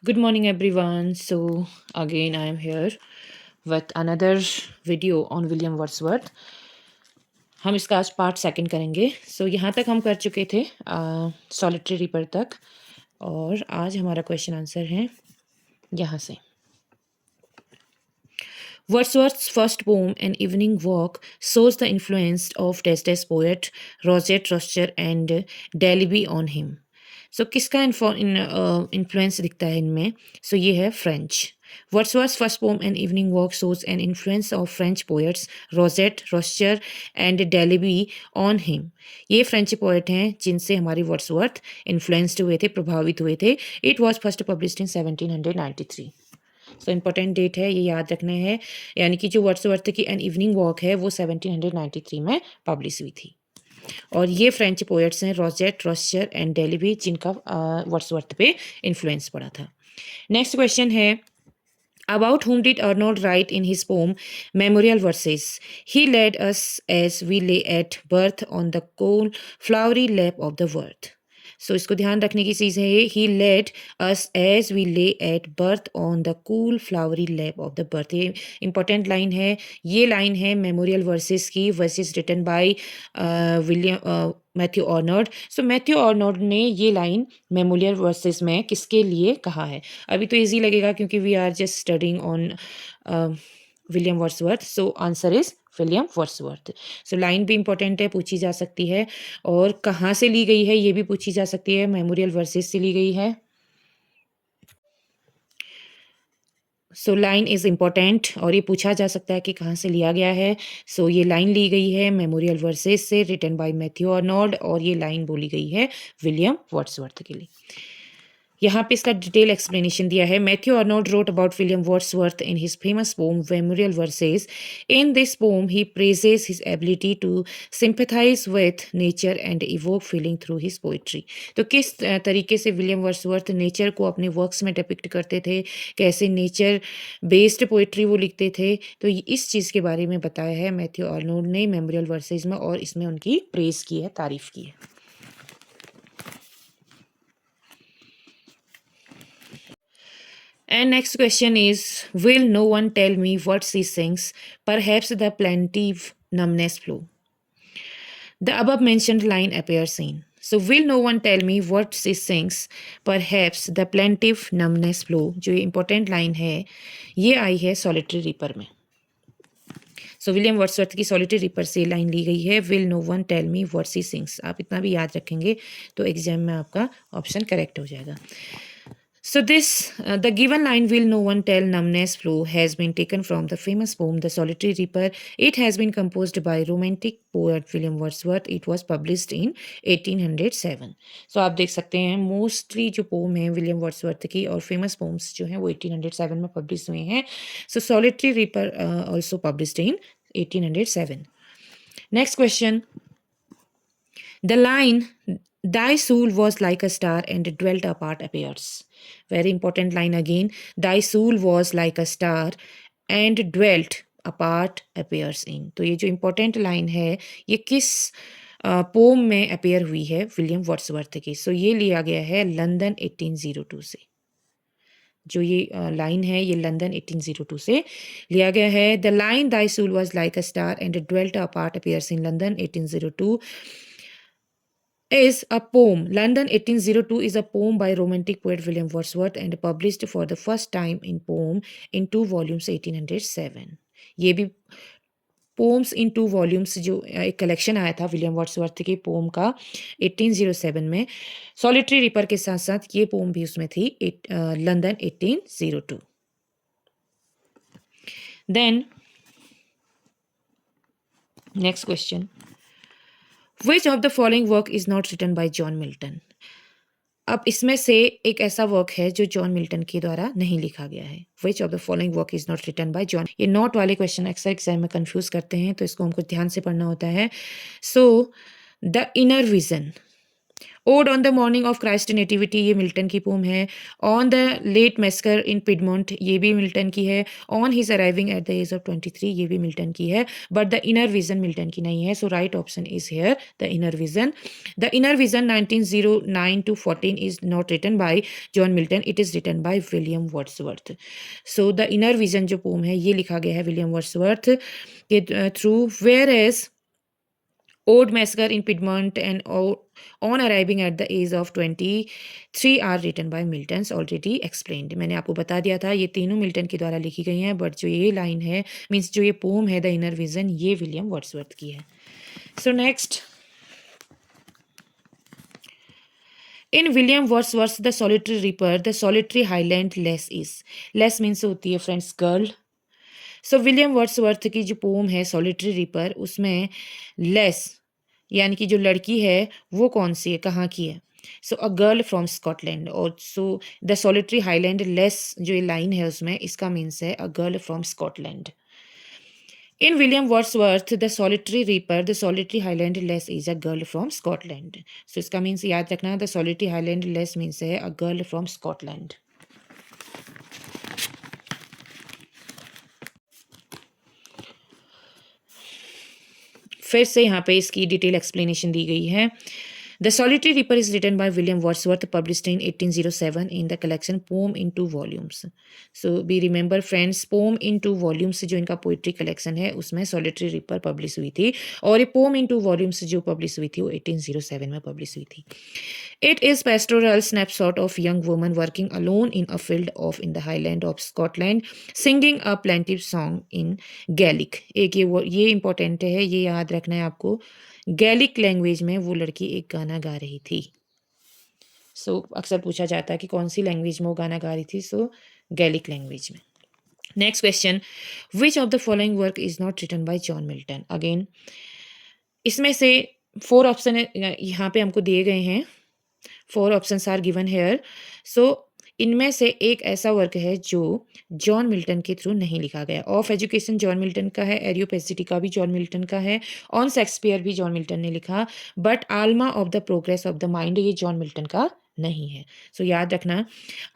Good morning, everyone. So, again, I am here with another video on William Wordsworth. हम इसका आज part second करेंगे. सो यहाँ तक हम कर चुके थे सॉलिटरी रिपर तक, और आज हमारा क्वेश्चन आंसर है यहाँ से. Wordsworth's first poem, An Evening Walk, shows the influence of Deste's poet Rosette Rocher and Daliby on him. सो किसका इन्फ्लुएंस दिखता है इनमें? सो ये है French. Wordsworth's first poem, An Evening Walk, shows an influence of French poets Rosette, Rocher and Daliby on him. ये French poet हैं जिनसे हमारी वर्ड्सवर्थ इन्फ्लुएंस्ड हुए थे, प्रभावित हुए थे. It was first published in 1793. So important date है, ये याद रखना है. यानी कि जो वर्ड्सवर्थ की एन इवनिंग वॉक है वो 1793 में पब्लिश हुई थी. और ये फ्रेंच पोएट्स हैं रोजेट, रॉस्चर एंड डेलिवी, जिनका वर्ड्सवर्थ पे इन्फ्लुएंस पड़ा था. नेक्स्ट क्वेश्चन है, about whom did Arnold write in his poem Memorial Verses? He led us as we lay at birth on the cool flowery lap of the world. So इसको ध्यान रखने की चीज़ है ये, he led us as we lay at birth on the cool flowery lap of the birth. ये important line है. ये लाइन है मेमोरियल वर्सेस की, verses written by William Matthew Arnold. So Matthew Arnold ने ये लाइन मेमोरियल वर्सेस में किसके लिए कहा है? अभी तो इजी लगेगा क्योंकि we are just studying on William Wordsworth. So answer is William Wordsworth. So line भी इंपॉर्टेंट है, पूछी जा सकती है. और कहाँ से ली गई है ये भी पूछी जा सकती है. मेमोरियल वर्सेस से ली गई है. सो लाइन इज़ इम्पॉर्टेंट और ये पूछा जा सकता है कि कहाँ से लिया गया है. सो ये लाइन ली गई है मेमोरियल वर्सेस से, रिटन बाय मैथ्यू आर्नोल्ड, और ये लाइन बोली गई है विलियम वर्ड्सवर्थ के लिए. यहाँ पे इसका डिटेल एक्सप्लेनेशन दिया है. Matthew Arnold wrote about William Wordsworth in his famous poem memorial verses. In this poem he praises his ability to sympathise with nature and evoke feeling through his poetry. तो किस तरीके से William Wordsworth nature को अपने works में depict करते थे, कैसे नेचर बेस्ड पोइट्री वो लिखते थे, तो इस चीज़ के बारे में बताया है मैथ्यू आर्नोल्ड ने मेमोरियल वर्सेस में, और इसमें उनकी प्रेज की है, तारीफ की है. And next question is, will no one tell me what she sings? Perhaps the plaintive numbness flow. The above mentioned line appears in. So will no one tell me what she sings? Perhaps the plaintive numbness flow. जो ये important line है, ये आई है solitary reaper में. So William Wordsworth की solitary reaper से line ली गई है, will no one tell me what she sings. आप इतना भी याद रखेंगे तो एग्जाम में आपका ऑप्शन करेक्ट हो जाएगा. So the given line, will no one tell numbness flow, has been taken from the famous poem The Solitary Reaper. It has been composed by romantic poet William Wordsworth. It was published in 1807. So आप देख सकते हैं mostly जो poem है William Wordsworth की और famous poems जो हैं वो 1807 में पब्लिश हुए हैं. So solitary reaper also published in 1807. Next question. The line, thy soul was like a star and dwelt apart, appears. Very important line again. Thy soul was like a star and dwelt apart, appears in. तो ये जो important line है ये किस pome में appear हुई है? William Wordsworth की. सो ये लिया गया है लंदन 1802 से. जो ये लाइन है ये लंदन 1802 से लिया गया है. द लाइन दाई सूल was like a star and dwelt apart appears in London 1802 is a poem. London 1802 is a poem by romantic poet William Wordsworth and published for the first time in poem in 2 volumes 1807. ये भी poems इन 2 volumes जो एक collection आया था William Wordsworth के pome का 1807 में. Solitary ripper के साथ साथ ये पोम भी उसमें थी, London 1802. Then next question, which of the following work is not written by John Milton? अब इसमें से एक ऐसा वर्क है जो जॉन मिल्टन के द्वारा नहीं लिखा गया है. Which of the following work is not written by John. ये नॉट वाले क्वेश्चन अक्सर एग्जाम में कंफ्यूज करते हैं तो इसको हमको ध्यान से पढ़ना होता है. So the inner vision ode on the morning of Christ nativity ये मिल्टन की पोम है। On the late massacre in Piedmont ये भी मिल्टन की है। On his arriving at the age of 23 ये भी मिल्टन की है। But the inner vision Milton की नहीं है। So right option is here the inner vision. The inner vision 1909 to 14 is not written by John Milton, it is written by William Wordsworth. So the inner vision जो poem है ये लिखा गया है William Wordsworth के through, whereas Old Massacre in Piedmont and On Arriving at the Age of 23 are written by Milton's already explained। मैंने आपको बता दिया था ये तीनों मिल्टन के द्वारा लिखी गई हैं, बट जो ये लाइन है मीन्स जो ये पोम है द इनर विजन ये विलियम वर्ड्सवर्थ की है। So next, in William Wordsworth the solitary ripper the solitary highland lass is, less means होती है फ्रेंड्स गर्ल। सो विलियम वर्ड्सवर्थ की जो पोम है सॉलिटरी रिपर उसमें लेस यानी कि जो लड़की है वो कौन सी है, कहाँ की है। So a girl from Scotland. और so the solitary highland lass जो ये लाइन है उसमें इसका मीन्स है a girl from Scotland. In William Wordsworth the solitary reaper the solitary highland lass is a girl from Scotland. So इसका means याद रखना the solitary highland lass means है अ गर्ल फ्रॉम स्कॉटलैंड। फिर से यहाँ पे इसकी डिटेल एक्सप्लेनेशन दी गई है। The solitary reaper is written by William Wordsworth published in 1807 in the collection poem in 2 volumes. So be remember friends poem in 2 volumes जो इनका पोइट्री कलेक्शन है उसमें सॉलिटरी रिपर पब्लिश हुई थी, और ये पोम इन 2 वॉल्यूम्स जो publish हुई थी वो 1807 में पब्लिश हुई थी। It is pastoral snapshot of young woman working alone in a field of in the highland of Scotland, singing a plaintive song in Gaelic। एक ये इम्पोर्टेंट है, ये याद रखना है आपको। गैलिक लैंग्वेज में वो लड़की एक गाना गा रही थी। सो अक्सर पूछा जाता है कि कौन सी लैंग्वेज में वो गाना गा रही थी। सो गैलिक लैंग्वेज में। Next question, which of the following work is not written by John Milton. Again इसमें से 4 ऑप्शन यहाँ पे हमको दिए गए हैं। 4 ऑप्शंस आर गिवन हेयर। सो इनमें से एक ऐसा वर्क है जो जॉन मिल्टन के थ्रू नहीं लिखा गया। ऑफ एजुकेशन जॉन मिल्टन का है, एरियोपेसिटी का भी जॉन मिल्टन का है, ऑन शेक्सपियर भी जॉन मिल्टन ने लिखा, but Alma of the progress of the mind ये जॉन मिल्टन का नहीं है। सो याद रखना,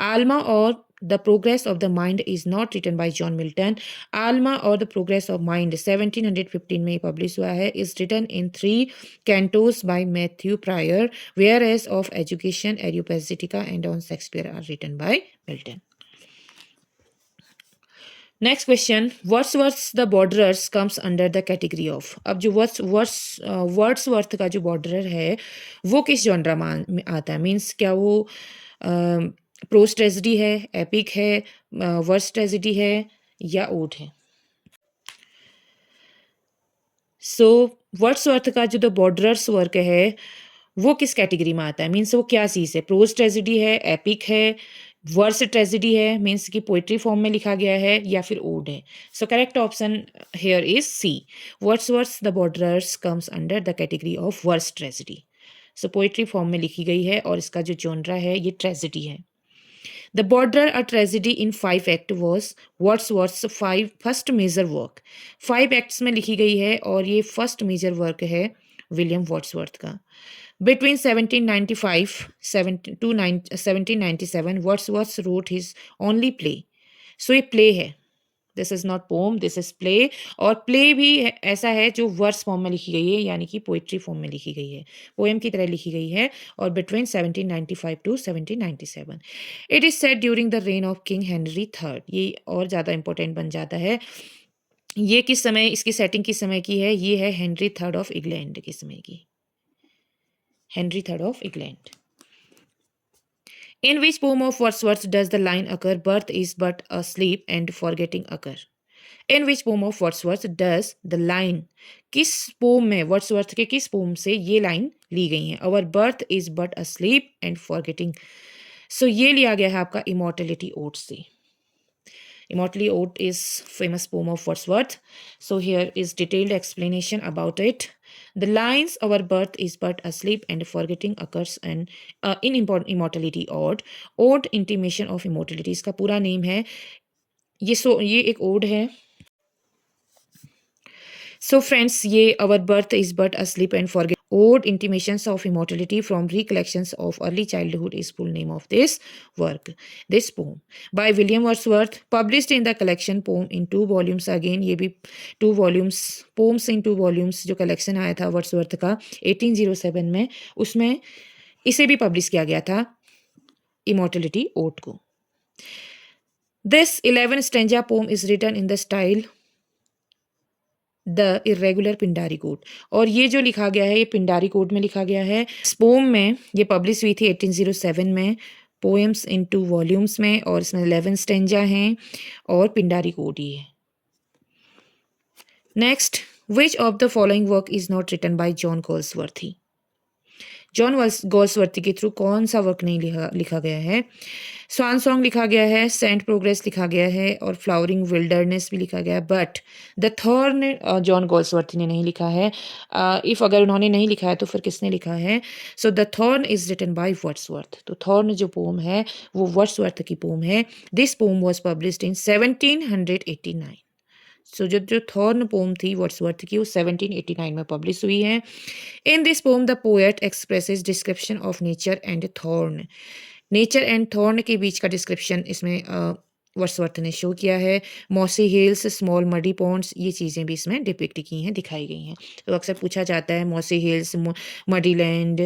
Alma or the progress of the mind is not written by John Milton. Alma or the progress of mind 1715 में publish हुआ है, is written in 3 cantos by Matthew Prior, whereas of education, Areopagitica and on Shakespeare are written by Milton। Next question, Wordsworth the borderers comes under the category of. अब जो Wordsworth का जो बॉर्डरर है वो किस जॉनरा में आता है, मीन्स क्या वो प्रोज ट्रेजेडी है, एपिक है, वर्स ट्रेजेडी है या ओड है। सो वर्ड्सवर्थ का जो द बॉर्डरर्स वर्क है वो किस कैटेगरी में आता है, मीन्स वो क्या चीज़ है, प्रोज ट्रेजेडी है, एपिक है, वर्स ट्रेजेडी है मीन्स कि पोइट्री फॉर्म में लिखा गया है, या फिर ओड है। So correct option here is C, Wordsworth the borderers comes under the category of verse tragedy. So poetry form में लिखी गई है और इसका जो जॉनरा है ये ट्रेजेडी है। The border a tragedy in 5 act was Wordsworth first major work. 5 acts में लिखी गई है और ये फर्स्ट मेजर वर्क है विलियम वर्ड्सवर्थ का। Between 1795 to 1797, Wordsworth wrote his only play। So ये play है, this is not poem, this is play. और प्ले भी ऐसा है जो वर्स फॉर्म में लिखी गई है, यानी कि पोइट्री फॉर्म में लिखी गई है, पोएम की तरह लिखी गई है, और between 1795 to 1797। It is set during the reign of King Henry third. ये और ज़्यादा इंपॉर्टेंट बन जाता है। ये किस समय, इसकी सेटिंग किस समय की है, ये है हेनरी थर्ड ऑफ इंग्लैंड के समय की, Henry third of England. In which poem of Wordsworth does the line occur, birth is but a sleep and forgetting occur? In which poem of Wordsworth does the line, किस pome में, Wordsworth के किस pome से ये line ली गई है, our birth is but a sleep and forgetting। सो ये लिया गया है आपका इमॉर्टलिटी ओड से। Immortally Ode is famous poem of Wordsworth. So here is detailed explanation about it. The lines "Our birth is but a sleep and forgetting occurs and in immortality ode." Ode intimation of immortality इसका पूरा name है। ये एक odd है। So friends, ये अवर birth is but a slip and forget Odd Intimations of Immortality from Recollections of Early Childhood is full name of this work. This poem by William Wordsworth, published in the collection Poem in 2 volumes. Again ये भी 2 volumes, Poems in 2 volumes जो collection आया था Wordsworth का 1807 में, उसमें इसे भी publish किया गया था Immortality Ode को. This 11 stanza poem is written in the style the irregular Pindari code, और ये जो लिखा गया है ये पिंडारी कोड में लिखा गया है. पोम में ये पब्लिश हुई थी 1807 में, पोएम्स इन 2 वॉल्यूम्स में, और इसमें 11 स्टेंजा हैं और पिंडारी कोड ही है. Next, which of the following work is not written by John Galsworthy. John Galsworthy के थ्रू कौन सा वर्क नहीं लिखा गया है. स्वान सॉन्ग लिखा गया है, सेंट प्रोग्रेस लिखा गया है, और फ्लावरिंग विल्डरनेस भी लिखा गया है. बट द थॉर्न जॉन गोल्सवर्थी ने नहीं लिखा है. इफ़ अगर उन्होंने नहीं लिखा है तो फिर किसने लिखा है. So the thorn is written by Wordsworth. तो थॉर्न जो पोम है वो वर्ड्सवर्थ की पोम है. This poem was published in 1789. So जो थॉर्न पोम थी वर्ड्सवर्थ की वो 1789 में पब्लिश हुई है. इन this pome the poet expresses description of nature and thorn. Nature and thorn के बीच का डिस्क्रिप्शन इसमें वर्ड्सवर्थ ने शो किया है. Mossy hills, small muddy ponds, ये चीज़ें भी इसमें डिपिक्ट की हैं, दिखाई गई हैं. तो अक्सर पूछा जाता है mossy hills, muddy land,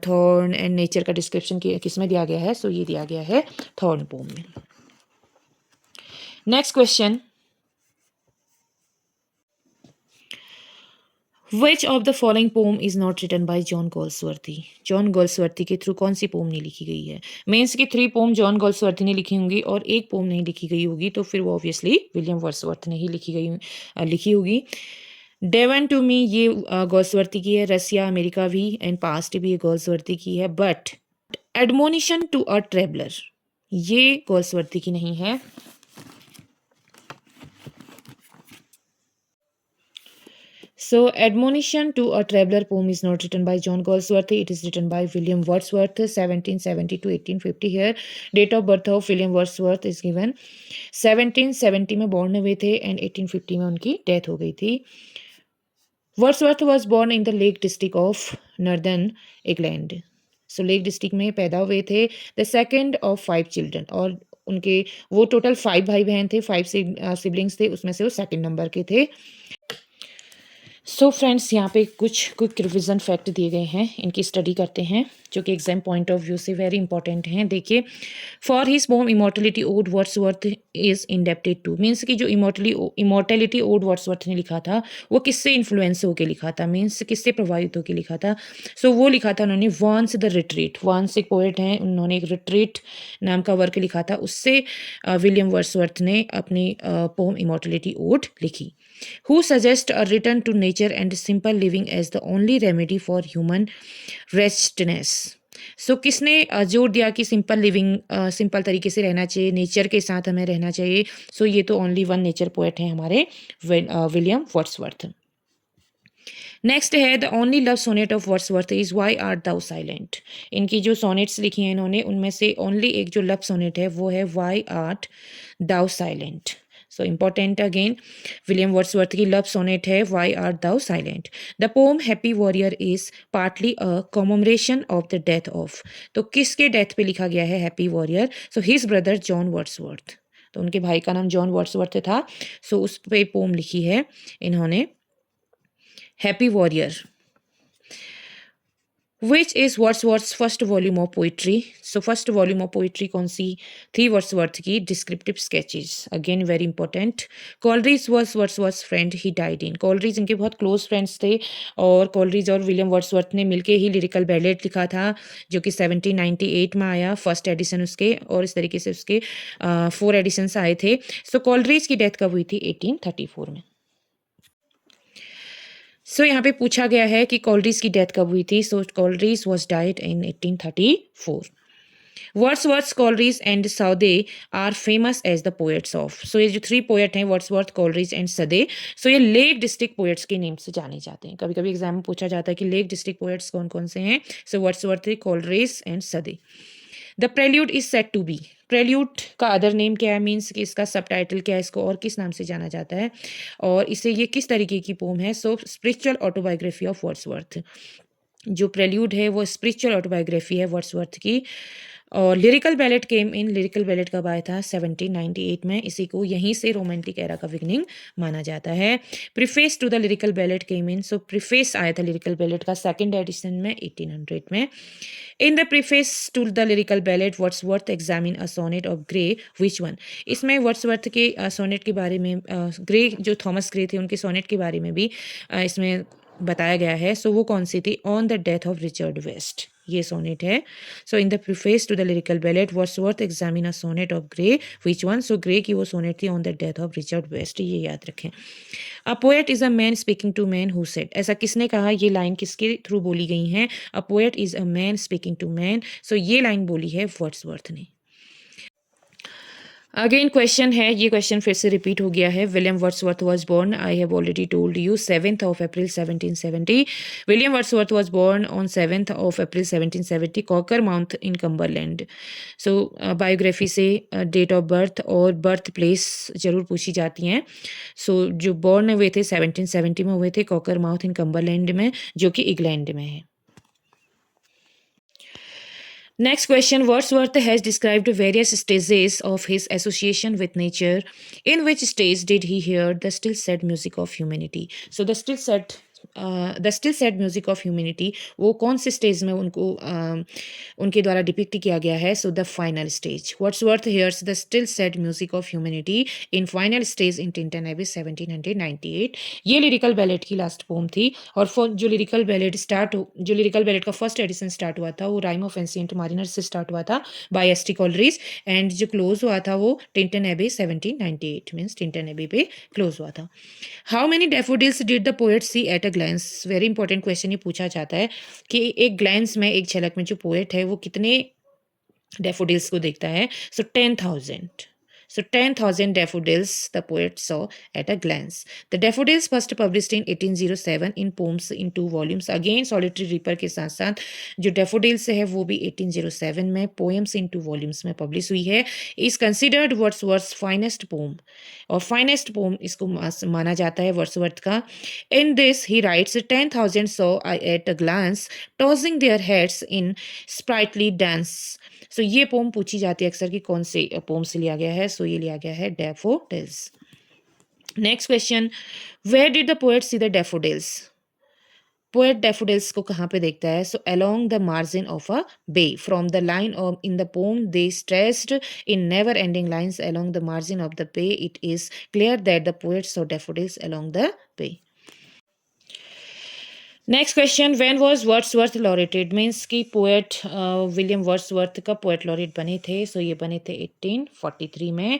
thorn and nature का डिस्क्रिप्शन किस में दिया गया है. सो ये दिया गया है थॉर्न पोम में. Next question, which of the following poem is not written by John Galsworthy. John Galsworthy के थ्रू कौन सी पोम नहीं लिखी गई है. मेंस की 3 पोम जॉन गोल्सवर्थी ने लिखी होंगी और 1 पोम नहीं लिखी गई होगी, तो फिर वो ऑब्वियसली विलियम वर्ड्सवर्थ ने ही लिखी होगी. डेवन टू मी ये गोल्सवर्थी की है. रसिया अमेरिका भी एंड पास्ट भी ये गोल्सवर्थी की है. But admonition to a traveller ये गोल्सवर्थी की नहीं है. So, Admonition to a Traveler poem is not written by John Goldsworthy. It is written by William Wordsworth, 1770 to 1850. Here, date of birth of William Wordsworth is given. 1770 में born हुए थे and 1850 में उनकी death हो गई थी. Wordsworth was born in the Lake District of Northern England. So, Lake District में पैदा हुए थे. The second of 5 children, और उनके वो टोटल 5 भाई बहन थे, 5 सिबलिंग्स थे, उसमें से वो सेकंड नंबर के थे. सो फ्रेंड्स, यहाँ पे कुछ क्विक रिविजन फैक्ट दिए गए हैं, इनकी स्टडी करते हैं जो कि एग्जाम पॉइंट ऑफ व्यू से वेरी इंपॉर्टेंट हैं. देखिए, for his poem immortality ode Wordsworth is indebted to. Means कि जो इमॉर्टलिटी ओड वर्ड्सवर्थ ने लिखा था वो किससे इन्फ्लुएंस होकर लिखा था, मीन्स किससे प्रभावित होकर लिखा था. सो वो लिखा था उन्होंने वांस द रिट्रीट. वांस एक पोएट हैं, उन्होंने एक रिट्रीट नाम का वर्क लिखा था, उससे विलियम वर्ड्सवर्थ ने अपनी पोम इमॉर्टलिटी ओड लिखी. Who suggest a return to nature and simple living as the only remedy for human wretchedness. सो किसने जोर दिया कि सिंपल लिविंग, सिंपल तरीके से रहना चाहिए, नेचर के साथ हमें रहना चाहिए. सो ये तो ओनली वन नेचर पोएट हैं हमारे विलियम वर्ड्सवर्थ. नेक्स्ट है the only love sonnet of Wordsworth is why art thou silent. इनकी जो सोनेट्स लिखी हैं इन्होंने, उनमें से ओनली एक जो लव सोनेट है वो है why art thou silent. So important again, William Wordsworth की लव सोनेट है why are thou silent. The poem happy warrior is partly a commemoration of the death of. तो किसके डेथ पे लिखा गया है happy warrior. So his brother John Wordsworth. तो उनके भाई का नाम जॉन वर्ड्सवर्थ था. सो उस पे पोम लिखी है इन्होंने happy warrior. Which is Wordsworth's first volume of poetry. So first volume of poetry कौन सी थी वर्ड्सवर्थ की. Descriptive sketches, again very important. Coleridge was Wordsworth's friend, he died in. Coleridge इनके बहुत क्लोज फ्रेंड्स थे और कॉलरीज और William Wordsworth ने मिलकर ही लिरिकल बैलेट लिखा था जो कि 1798 में आया, फर्स्ट एडिशन उसके, और इस तरीके से उसके 4 एडिशंस आए थे. सो कॉलरीज की डेथ कब हुई थी 1834 में. सो यहाँ पे पूछा गया है कि कॉलरीज की डेथ कब हुई थी. So Coleridge was died in 1834. Wordsworth, Coleridge and Southey are famous as the poets of. So ये जो 3 पोएट हैं वर्ड्सवर्थ, कॉलरीज एंड सदे, सो ये लेक डिस्ट्रिक्ट पोएट्स के नेम से जाने जाते हैं. कभी कभी एग्जाम में पूछा जाता है कि लेक डिस्ट्रिक्ट पोएट्स कौन कौन से हैं. So Wordsworth, Coleridge and Southey. The prelude is said to be, prelude का अदर नेम क्या है, मीन्स कि इसका सब टाइटल क्या है, इसको और किस नाम से जाना जाता है, और इसे ये किस तरीके की पोम है। सो स्पिरिचुअल ऑटोबायोग्राफी ऑफ वर्ड्सवर्थ, जो प्रेल्यूड है वो स्पिरिचुअल ऑटोबायोग्राफी है वर्ड्सवर्थ की। और लिरिकल बैलेट केम इन, लिरिकल बैलेट कब आया था, 1798 में, इसी को यहीं से रोमांटिक एरा का बिगनिंग माना जाता है। Preface to the lyrical ballad came in, so preface आया था लिरिकल बैलेट का सेकंड एडिशन में 1800 में। In the preface to the lyrical ballad Wordsworth examine a sonnet of Gray, which one, इसमें वर्ड्सवर्थ के सोनेट के बारे में, ग्रे जो थॉमस ग्रे थे उनके सोनेट के बारे में भी इसमें बताया गया है। सो वो कौन सी थी, on the death of Richard West, ये सोनेट है। So in the preface to the lyrical ballad Wordsworth examine a sonnet of Gray, which one, so Gray की वो सोनेट थी on the death of Richard West, ये याद रखें। A poet is a man speaking to man who said, ऐसा किसने कहा, ये लाइन किसके थ्रू बोली गई है, a poet is a man speaking to man, so ये लाइन बोली है वर्ड्सवर्थ ने। अगेन क्वेश्चन है, ये क्वेश्चन फिर से रिपीट हो गया है। William Wordsworth was born, I have already told you, 7th of April 1770। William Wordsworth was born on 7th of April 1770 Cockermouth in Cumberland. So biography से date of birth और birth place जरूर पूछी जाती हैं। सो जो born हुए थे 1770 में हुए थे कॉकर माउथ इन कम्बरलैंड में, जो कि इंग्लैंड में है। Next question, Wordsworth has described various stages of his association with nature. In which stage did he hear the still sad music of humanity? So the still sad music of humanity, वो कौन से stage में उनको उनके द्वारा depict किया गया है? So the final stage, Wordsworth hears the still sad music of humanity in final stage in Tintin Abbey 1798। ये लिरिकल बैलेट की लास्ट पोम थी। और जो लिरिकल बैलेट का फर्स्ट एडिशन स्टार्ट हुआ था वो राइम ऑफ एंशिएंट मारिनर से स्टार्ट हुआ था by S T Coleridge, and जो क्लोज हुआ था वो Tintern Abbey 1798, means Tintern Abbey पे क्लोज हुआ था। How many daffodils did the poet see at a glance, very important question ये पूछा जाता है कि एक ग्लैंस में, एक झलक में जो पोएट है वो कितने डैफोडिल्स को देखता है। सो 10,000। So 10,000 daffodils the poet saw at a glance. The daffodils first published in 1807 in poems in 2 volumes. Again solitary reaper के साथ साथ जो daffodils है वो भी 1807 में poems in 2 volumes में publish हुई है। Is considered Wordsworth's finest poem, और finest poem इसको माना जाता है वर्ड्सवर्थ का। In this he writes 10,000 saw I at a glance, tossing their heads in sprightly dance। सो ये पोम पूछी जाती है अक्सर कि कौन से पोम से लिया गया है। सो ये लिया गया है daffodils. Next question, where did the poet see the daffodils, poet daffodils को कहाँ पे देखता है? So along the margin of a bay, from the line of in the poem they stretched in never ending lines along the margin of the bay, it is clear that the poet saw daffodils along the bay. Next question, when was Wordsworth laureated, means कि poet William Wordsworth का poet laureate बने थे। So ये बने थे 1843 में,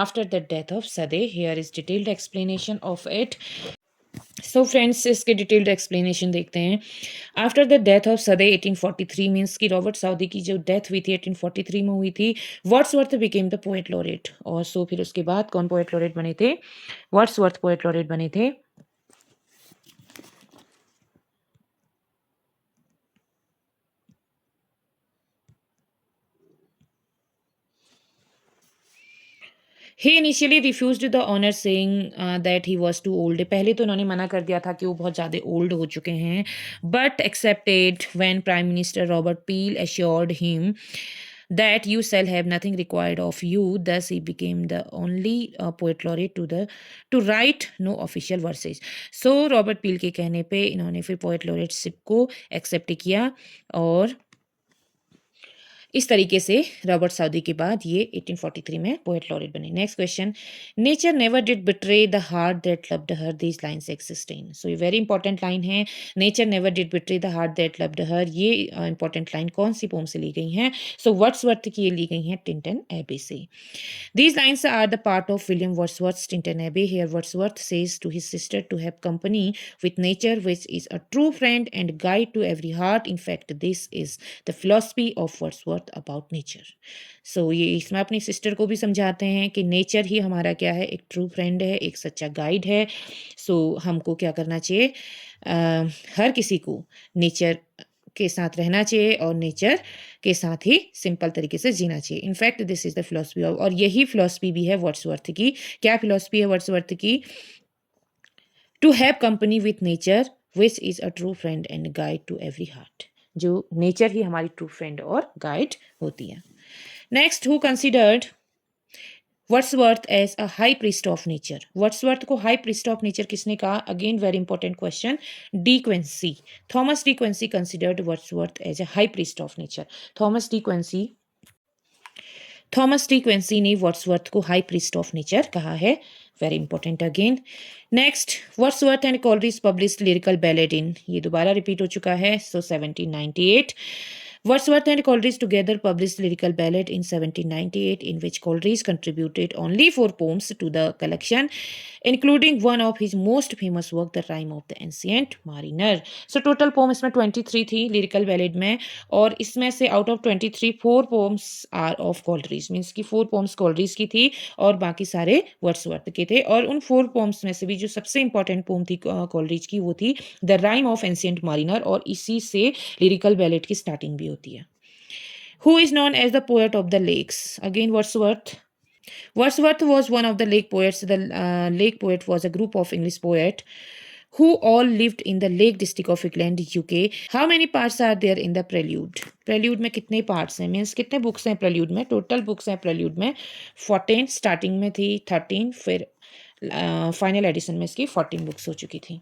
after the death of Southey. Here is detailed explanation of it. So friends, इसके detailed explanation देखते हैं। After the death of Sade 1843, means कि रॉबर्ट साउदी की जो डेथ हुई थी 1843 में हुई थी, Wordsworth became the poet laureate. और सो फिर उसके बाद कौन पोएट लॉरेट बने थे? वर्ड्सवर्थ पोएट लॉरेट बने थे। He initially refused the honour saying that he was too old, पहले तो उन्होंने मना कर दिया था कि वो बहुत ज़्यादा ओल्ड हो चुके हैं, but accepted when prime minister Robert peel assured him that you shall have nothing required of you. Thus he became the only poet laureate to write no official verses. So Robert पील के कहने पे इन्होंने फिर poet लॉरेटशिप को accept किया, और इस तरीके से रॉबर्ट साउदी के बाद ये 1843 में पोएट लॉरेट बने। Next question, nature never did betray the heart that loved her, these lines existing. So ये वेरी इंपॉर्टेंट लाइन है, nature never did betray the heart that loved her. ये important line कौन सी pome से ली गई हैं? So Wordsworth की ये ली गई हैं टिंटन एबी से। These lines are the part of William Wordsworth's Tintin Abbey. Here Wordsworth says to his sister to have company with nature, which is a true friend and guide to every heart. In fact, this is the philosophy of Wordsworth about nature. So ये इसमें अपनी sister को भी समझाते हैं कि nature ही हमारा क्या है, एक ट्रू फ्रेंड है, एक सच्चा गाइड है। सो हमको क्या करना चाहिए, हर किसी को नेचर के साथ रहना चाहिए और नेचर के साथ ही सिंपल तरीके से जीना चाहिए। In fact this is the philosophy of, और यही फिलोसफी भी है वर्ड्सवर्थ की। क्या फिलोसफी है वर्ड्सवर्थ की? To have company with nature which is a true friend and guide to every heart. जो नेचर ही हमारी ट्रू फ्रेंड और गाइड होती है। Next, who considered Wordsworth as a high priest of nature? Wordsworth को high priest of nature किसने कहा? Again very important question. De Quincey. Thomas De Quincey considered Wordsworth as a high priest of nature. Thomas De Quincey ने Wordsworth को high priest of nature कहा है। Very important again. Next, Wordsworth and Coleridge published lyrical ballad in, ये दोबारा repeat हो चुका है, सो 1798। Wordsworth and Coleridge together published Lyrical Ballad in 1798, in which Coleridge contributed only 4 poems to the collection, including one of his most famous work, The Rime of the Ancient Mariner. So total poem इसमें 23 थी Lyrical Ballad में, और इसमें से out of 23 4 poems are of Coleridge, means कि 4 poems Coleridge की थी और बाकी सारे Wordsworth के थे। और उन 4 poems में से भी जो सबसे इंपॉर्टेंट poem थी Coleridge की वो थी The Rime of Ancient Mariner, और इसी से Lyrical Ballad की स्टार्टिंग भी होती है। Who is known as the poet of the lakes? Again, Wordsworth. Wordsworth was one of the lake poets. The lake poet was a group of English poets who all lived in the Lake District of England, UK. How many parts are there in the Prelude? Prelude में कितने parts हैं? Means कितने books हैं Prelude में? Total books हैं Prelude में 14, starting में थी 13, फिर फाइनल एडिशन में इसकी 14 बुक्स हो चुकी थी।